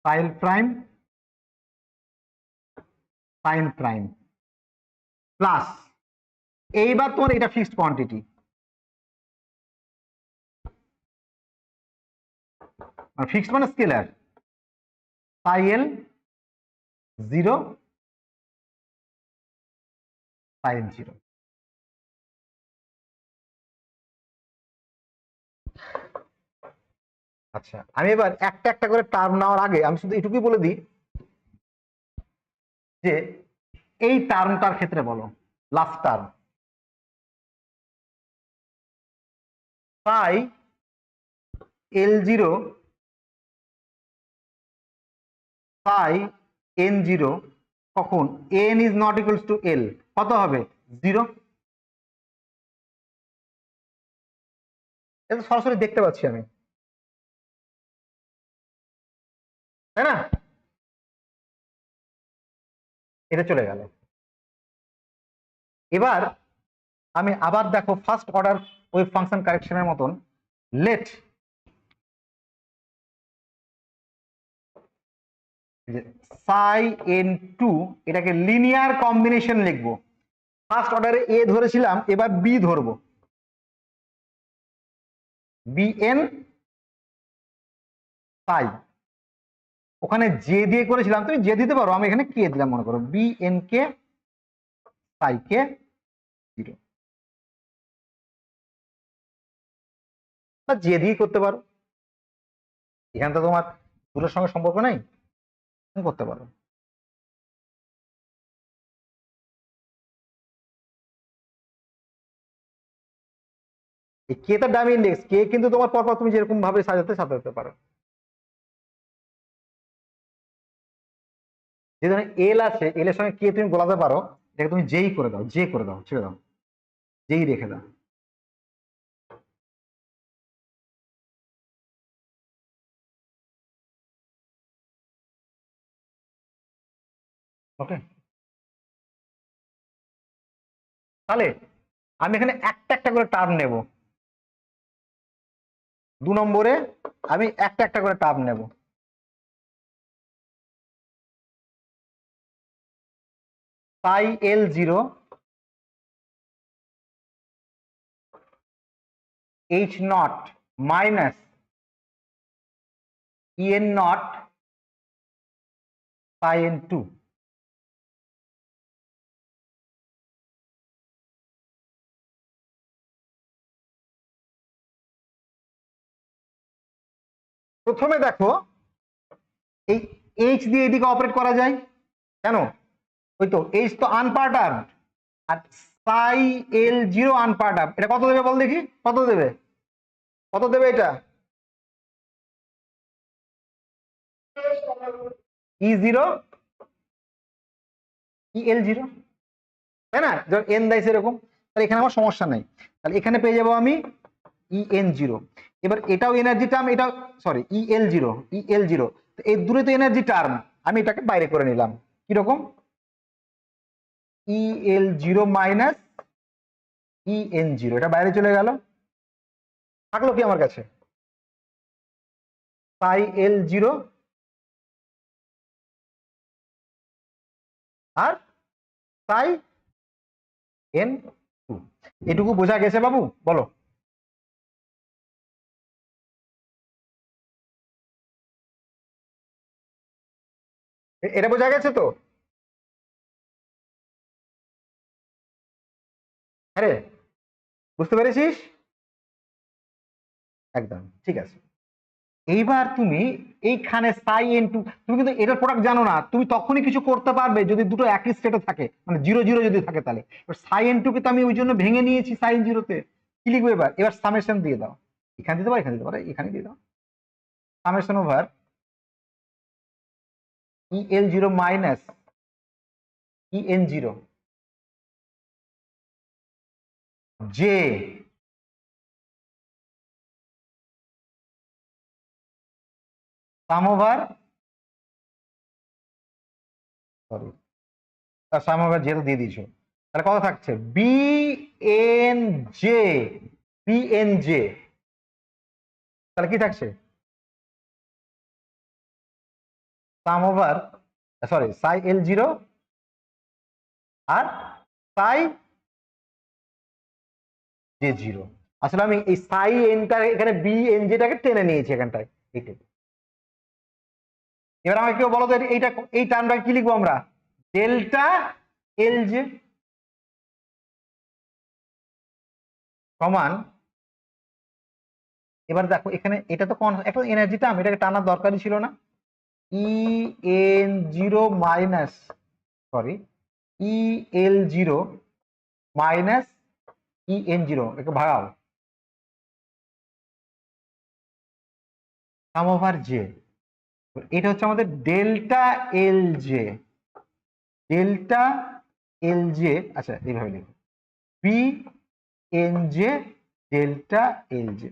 psi l prime psi n prime plus, এইবার তোমার এটা ফিক্সড কোয়ান্টিটি, ফিক্সড মানে স্কেলার, সাই এল 0 সাইন 0। আচ্ছা, আমি এবার একটা একটা করে টার্ম নেওয়ার আগে আমি শুধু এটুকুই বলে দিই যে এই টার্মটার ক্ষেত্রে বলো, লাস্ট টার্ম সাই এল 0 সাই এন 0, কখন N is not equals to L, কত হবে? 0। এটা সরাসরি দেখতে পাচ্ছি আমি, তাই না? এটা চলে গেল। এবার আমি আবার দেখো ফার্স্ট অর্ডার ওয়েভ ফাংশন কারেকশনের মতন লেট সাই এন টু, এটাকে লিনিয়ার কম্বিনেশন লিখবো। ফার্স্ট অর্ডারে এ ধরেছিলাম, এবার বি ধরবো, বি এন সাই। ওখানে জে দিয়ে করেছিলাম, তুমি জে দিতে পারো, আমি এখানে কে দিলাম, মনে করো বি এন কে সাই কে 0, বা জে দিয়ে করতে পারো, এখানে তো তোমার দুটোর সঙ্গে সম্পর্ক নাই, তুমি করতে পারো। এই কে তো ডামি ইন্ডেক্স, কে কিন্তু তোমার পরপর তুমি যেরকম ভাবে সাজাতে পারো। যে ধরনের এল আছে, এল এর সঙ্গে কে তুমি গোলাতে পারো, এটাকে তুমি যেই করে দাও, যে করে দাও, ছেড়ে দাও, যেই রেখে দাও। ওকে, তাহলে আমি এখানে একটা একটা করে টার্ম নেব, 2 নম্বরে আমি একটা একটা করে টার্ম নেব। Psi L 0 H naught minus E N naught psi N 2। প্রথমে দেখো, এই এইচ দিয়ে এদিকে অপারেট করা যায় কেন? ওই তো এইচ তো আনপার্টার্ড, আর সাই এল 0 আনপার্টার্ড। এটা কত দেবে বল দেখি, কত দেবে, কত দেবে এটা? ই 0 ই এল 0, তাই না? যখন এন দেয় সেরকম, তাহলে এখানে আমার সমস্যা নাই। তাহলে এখানে পেয়ে যাবো আমি ই এন 0। এবার এটাও এনার্জি টার্ম, এটাও সরি ই এল 0, ই এল 0, এই দূরে তো এনার্জি টার্ম, আমি এটাকে বাইরে করে নিলাম। কিরকম? ই এল 0 মাইনাস ই এন 0, এটা বাইরে চলে গেল, থাকলো কি আমার কাছে? সাই এল 0 আর সাই এন 2। এটুকু বোঝা গেছে বাবু, বলো? এটা বোঝা গেছে তো? আরে বুঝতে পেরেছিস? একদম ঠিক আছে। এইবার তুমি এইখানে সাই এন টু, তুমি কিন্তু এটার প্রোডাক্ট জানো না, তুমি তখনই কিছু করতে পারবে যদি দুটো একই স্টেটে থাকে, মানে 0 0 যদি থাকে, তাহলে সাই এন টু কে তো আমি ওই জন্য ভেঙে নিয়েছি সাইন 0-তে। কি লিখবো এবার? এবার সামেশন দিয়ে দাও, এখানে দিতে পারো, এখানে দিতে পারো, এখানে দিয়ে দাও, summation over E L 0 minus E N 0 J sum over, sorry sum over J তো দিয়ে দিয়েছো, তাহলে কত থাকছে? B N J, B N J, তাহলে কি থাকছে? সাম ওভার, সরি সাই এল 0 আর সাই জে 0। আসলে আমি এই সাই এনটা এখানে বি এন জেটাকে টেনে নিয়েছি এখানটায়, এইটাই। এবার আমাকে কেউ বলো তো এইটা, এই টার্মটা কি লিখবো আমরা? ডেল্টা এল জে সমান, এবার দেখো এখানে এটা তো একটা এনার্জি টার্ম, এটাকে টানার দরকারই ছিল না। E N 0 minus, sorry E L 0 minus E N 0, একে ভাগাও, সাম ওভার জে। এটা হচ্ছে আমাদের delta L J, delta L J, আচ্ছা এইভাবে লিখো, B N J delta L J.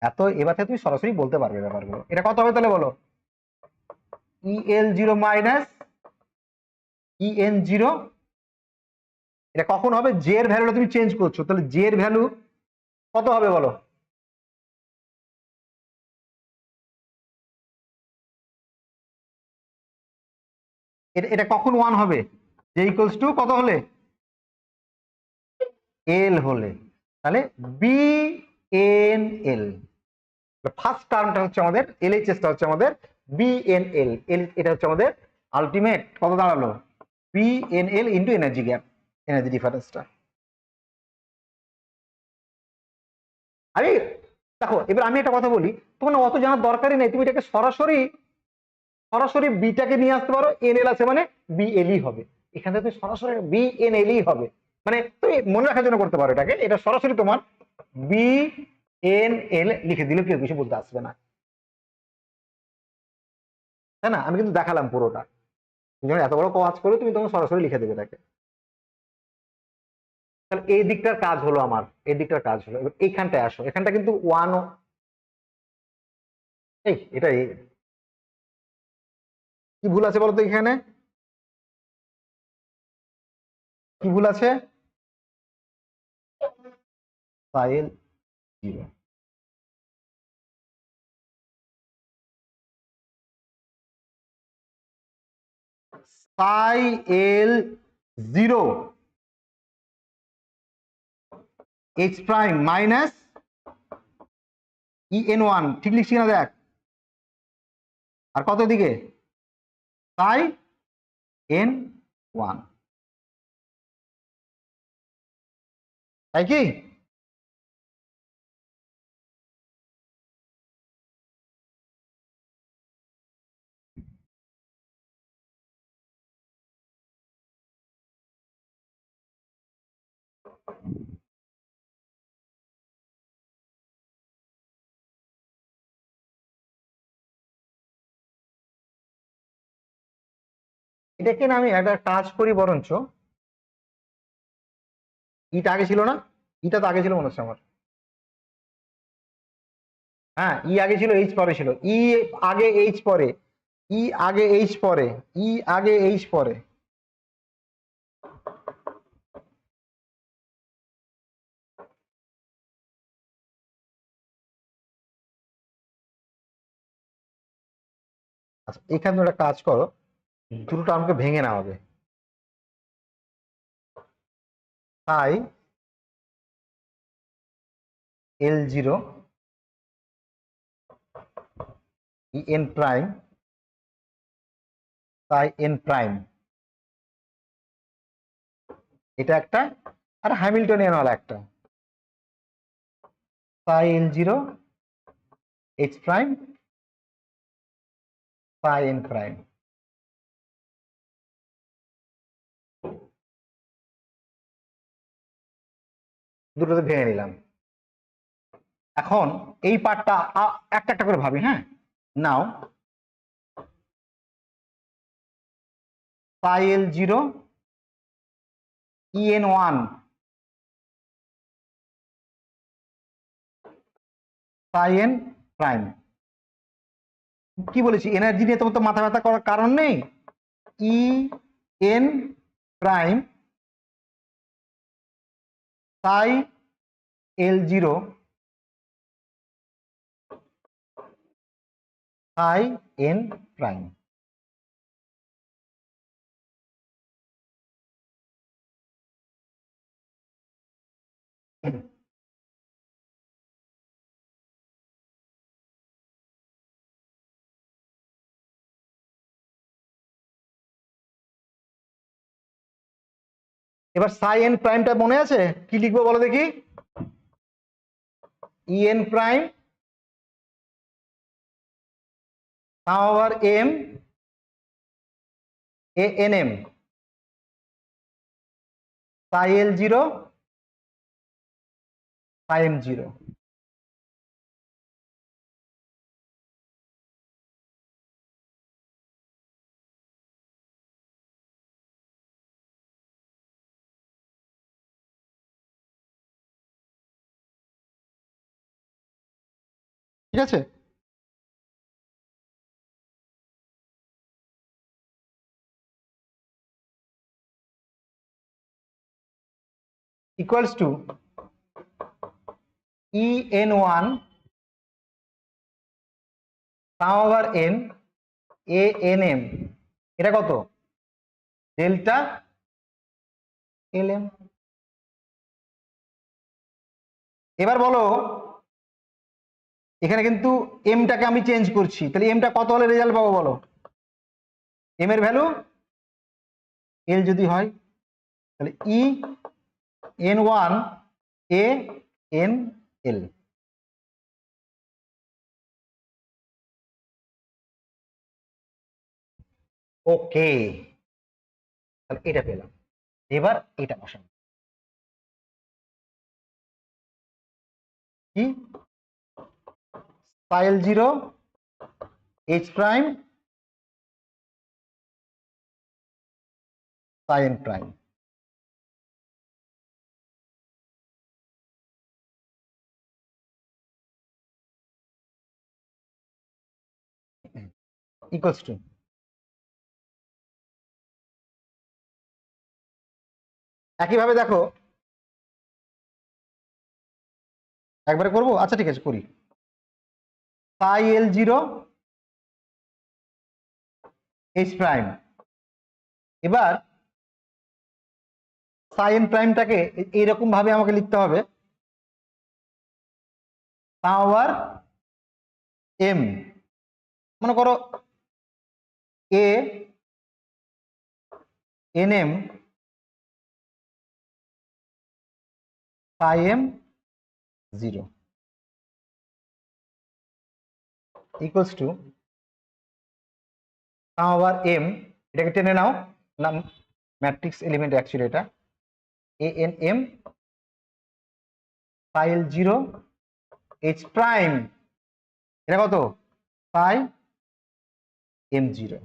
এত এবার থেকে তুমি সরাসরি বলতে পারবে ব্যাপারগুলো। এটা কত হবে তাহলে বলো? ই এল 0 মাইনাস ই এন 0, এটা কখন হবে? জে এর ভ্যালুটা তুমি চেঞ্জ করছো, তাহলে জে এর ভ্যালু কত হবে বলো? এটা কখন 1 হবে? যে ইকুয়ালস টু কত হলে? এল হলে। তাহলে বি এন এল, ফার্স্ট টার্মটা হচ্ছে আমাদের এলএইচএস টা হচ্ছে আমাদের বিএনএল, এটা হচ্ছে আমাদের আলটিমেট কত দাঁড়ালো? BNL into energy gap, energy ডিফারেন্সটা। আরে দেখো, এবার আমি একটা কথা বলি, তোমার অত জানার দরকারই নেই, তুমি এটাকে সরাসরি সরাসরি বিটাকে নিয়ে আসতে পারো, এনএল আছে মানে বিএলই হবে, এখান থেকে সরাসরি বিএনএলই হবে, মানে তুমি মনে রাখার জন্য করতে পারো এটাকে, এটা সরাসরি তোমার বিএনএল লিখে দিলে কেউ কিছু বলতে আসবে না, তাই না? আমি কিন্তু দেখালাম পুরোটা, তুমি যখন এত বড় কাজ করো তুমি তখন সরাসরি লিখে দেবে এটাকে। তাহলে এই দিকটার কাজ হলো আমার, এই দিকটার কাজ হলো। এবার এইখানটায় আসো, এখানটা কিন্তু ওয়ান, এই এটা কি ভুল আছে বলতো? এখানে কি ভুল আছে? সাইল 0, সাই L 0 H prime minus EN 1, ঠিক লিখছি না দেখ, আর কত দিকে? সাই এন 1, তাই কি? এটাকে না আমি একটা কাজ করি বরঞ্চ, ইটা আগে ছিল না, ইটা তো আগে ছিল মনে হচ্ছে আমার, হ্যাঁ ই আগে ছিল এইচ পরে ছিল, ই আগে এইচ পরে, ই আগে এইচ পরে, ই আগে এইচ পরে, আচ্ছা এখানে একটা কাজ করো, দুটো আমাকে ভেঙে নেওয়া হবে, তাই L0 En প্রাইম তাই এন প্রাইম, এটা একটা, আর হ্যামিল্টনিয়ান ওয়ালা একটা, তাই L0 H প্রাইম তাই এন প্রাইম, দুটোতে ভেঙে নিলাম। এখন এই পার্টটা একটা একটা করে ভাবি, হ্যাঁ নাও তাই L0 En1 তাই এন প্রাইম, কি বলেছি এনার্জি নিয়ে তোমার তো মাথা ব্যথা করার কারণ নেই, ই এন প্রাইম তাই L0 তাই এন প্রাইম। এবার সাই এন প্রাইমটা মনে আছে, কি লিখবো বলো দেখি? E N prime power M A N M psi L0 psi M0, ঠিক আছে? Equals to En1 power N A N M, এটা কত? Delta L M. এবার বলো এখানে কিন্তু এমটাকে আমি চেঞ্জ করছি, তাহলে এমটা কত হলে রেজাল্ট পাবো বলো? এম এর ভ্যালু এল যদি হয় তাহলে ই এন ওয়ান এ এন এল। ওকে, তাহলে এটা পেলাম। এবার এটা বসাবো কি, psi l zero H prime psi n prime. Equals to একইভাবে দেখো একবারে করবো, আচ্ছা ঠিক আছে করি। Psi L zero H prime. এবার সাইন প্রাইমটাকে এইরকম ভাবে আমাকে লিখতে হবে, পাওয়ার এম, মনে করো a N M psi M zero equals to power M, এটাকে টেনে নাও, নাম ম্যাট্রিক্স এলিমেন্ট অ্যাকচুয়ালি এটা, A N M psi l zero H prime, এটা কত সাই এম জিরো।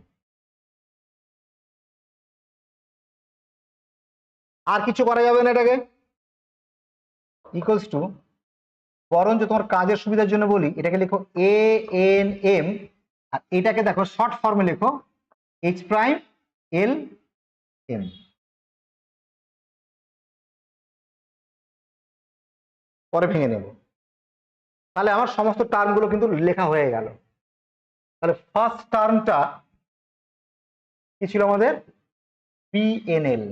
আর কিছু করা যাবে না এটাকে, ইকুয়ালস টু বরঞ্চ তোমার কাজের সুবিধার জন্য বলি এটাকে লিখো এ এন এম, আর এটাকে দেখো শর্ট ফর্মে লিখো এইচ প্রাইম এল এম। পরে ভেঙে নেব, তাহলে আমার সমস্ত টার্মগুলো কিন্তু লেখা হয়ে গেল। তাহলে ফার্স্ট টার্মটা কি ছিল আমাদের, পিএনএল।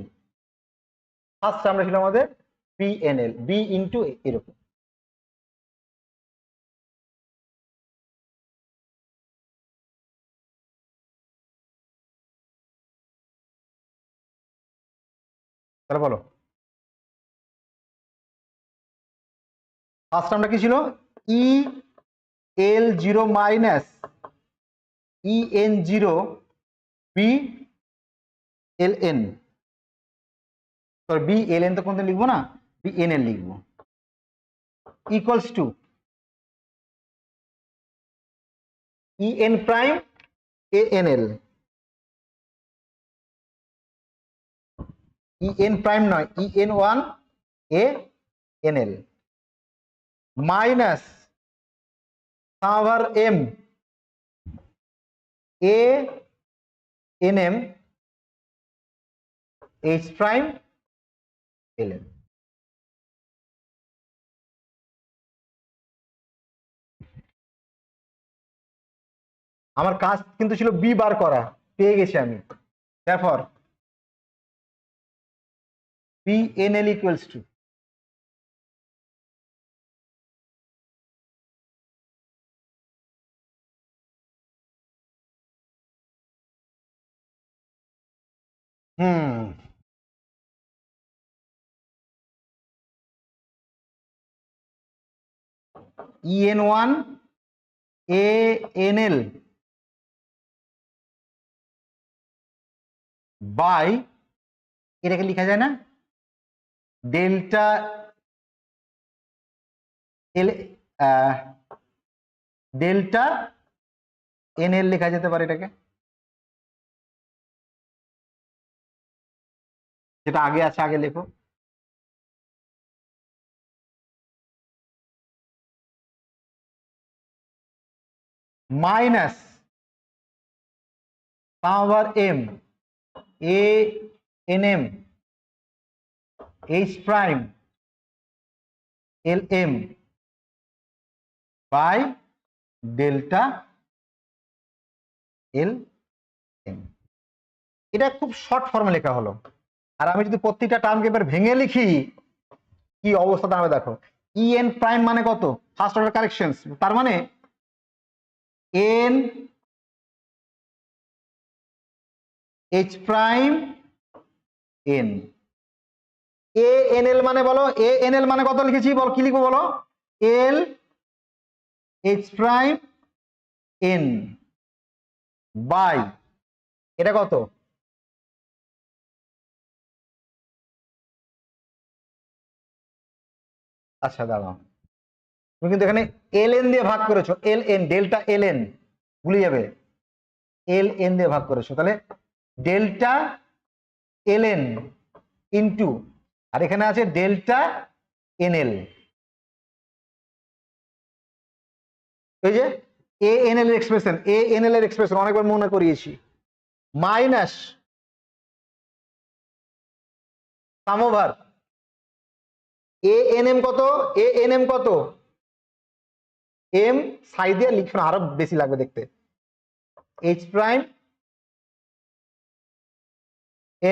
ফার্স্ট টার্মটা ছিল আমাদের পিএনএল, বি ইন্টু এরকম। তাহলে বলো ফার্স্ট টার্মটা কি ছিল, E L zero minus E N zero B L N, B L N তো কোনদিন লিখবো না, বি এন এল লিখবো, equals to E N prime a N L, E N prime নয় E N one A N L minus power M A N M H prime L N. আমার কাজ কিন্তু ছিল বি বার করা, পেয়ে গেছি আমি। তারপর B N L equals to E N one A N L by, এটাকে লেখা যায় না delta L, delta N L লেখা যেতে পারে এটাকে, যেটা আগে আছে আগে লেখো, minus power M A N M H prime L M by delta L M. এটা খুব শর্ট ফর্মে লেখা হলো। আর আমি যদি প্রত্যেকটা টার্মকে এবার ভেঙে লিখি কি অবস্থা দাঁড়াবে দেখো। ই এন প্রাইম মানে কত, ফার্স্ট অর্ডার কারেকশনস, তার মানে N H prime N. A N এল মানে বলো, এ এন এল মানে কত লিখেছি বল, কি লিখবো বলো, L H prime N by এটা কত, আচ্ছা দাঁড়াও, তুমি কিন্তু এখানে এল এন দিয়ে ভাগ করেছো, L N delta L N ভুলে যাবে, এল এন দিয়ে ভাগ করেছো, তাহলে ডেল্টা এল এন ইন্টু, আর এখানে আছে ডেল্টা এন এল, এই যে এ এন এল এর এক্সপ্রেশন, এ এন এল এর এক্সপ্রেশন অনেকবার মনে করিয়েছি, minus sum over A N M কত, এ এন এম কত, এম সাই দিয়ে লিখুন আরো বেশি লাগবে দেখতে, H prime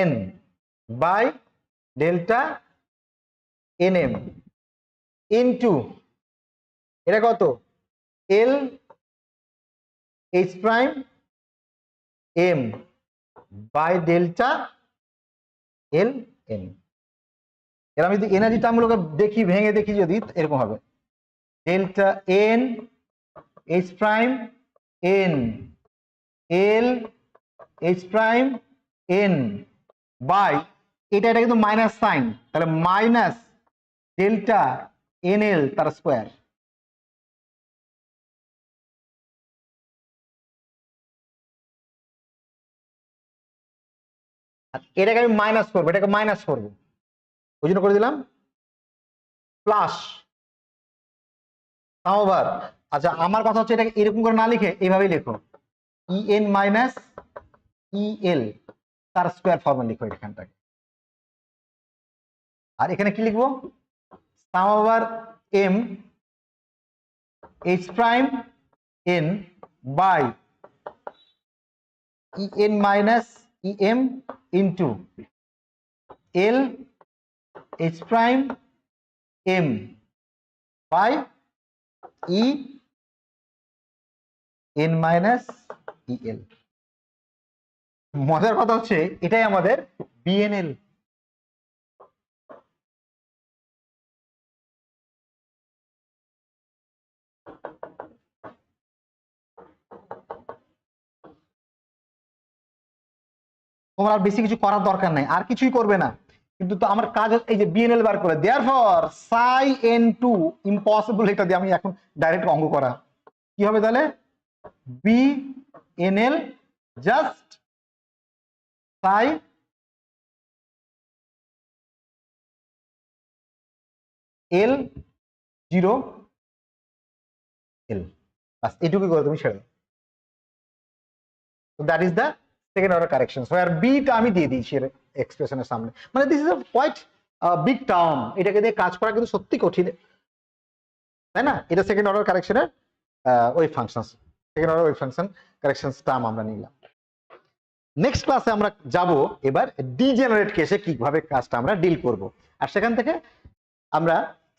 N by delta N M into এটা কত, L H prime M by delta L N. এর আমি যদি এনার্জি টার্মগুলোকে দেখি, ভেঙে দেখি, যদি এরকম হবে delta N H prime N L H prime N by এটা কিন্তু মাইনাস সাইন, তাহলে মাইনাস ডেল্টা এন এল তার স্কোয়ার। এটাকে আমি মাইনাস করবো, এটাকে মাইনাস করবো, ওই জন্য করে দিলাম প্লাস ওভার। আচ্ছা আমার কথা হচ্ছে এটাকে এরকম করে না লিখে এইভাবেই লেখো, ই এন মাইনাস ই এল তার স্কোয়ার ফর্মে লিখো এখানটাকে। আর এখানে কি লিখবো, sum over M H prime N by E N minus E M into L H prime M by E N minus E L. মজার কথা হচ্ছে এটাই আমাদের বিএনএল। তোমার আর বেশি কিছু করার দরকার নাই, আর কিছুই করবে না, কিন্তু তো আমার কাজ হচ্ছে এই যে বিএনএল বার করে, therefore Sai N to impossible, এটা দিয়ে আমি এখন ডাইরেক্ট অঙ্ক করা, কি হবে তাহলে বিএনএল জাস্ট সাই এল জিরো এল, বাস এটুকুই করে তুমি ছেড়ে। That is the second order correction, so আর বিটা আমি দিয়ে দিয়েছি এর এক্সপ্রেশনের সামনে, মানে this is a quite big term, এটাকে দিয়ে কাজ করা কিন্তু সত্যি কঠিন, তাই না? এটা সেকেন্ড অর্ডার কারেকশনের wave function, second order wave function correction term আমরা নিলাম। নেক্সট ক্লাসে আমরা যাব এবার ডিজেনারেট কেসে কিভাবে কাজটা আমরা ডিল করব, আর সেখান থেকে আমরা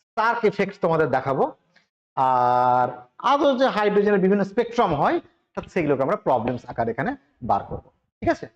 স্টার্ক এফেক্ট তোমাদের দেখাবো, আর আরো যে হাইড্রোজেনের বিভিন্ন স্পেকট্রাম হয় সেগুলোকে আমরা প্রবলেমস আকারে এখানে বার করব, ঠিক আছে?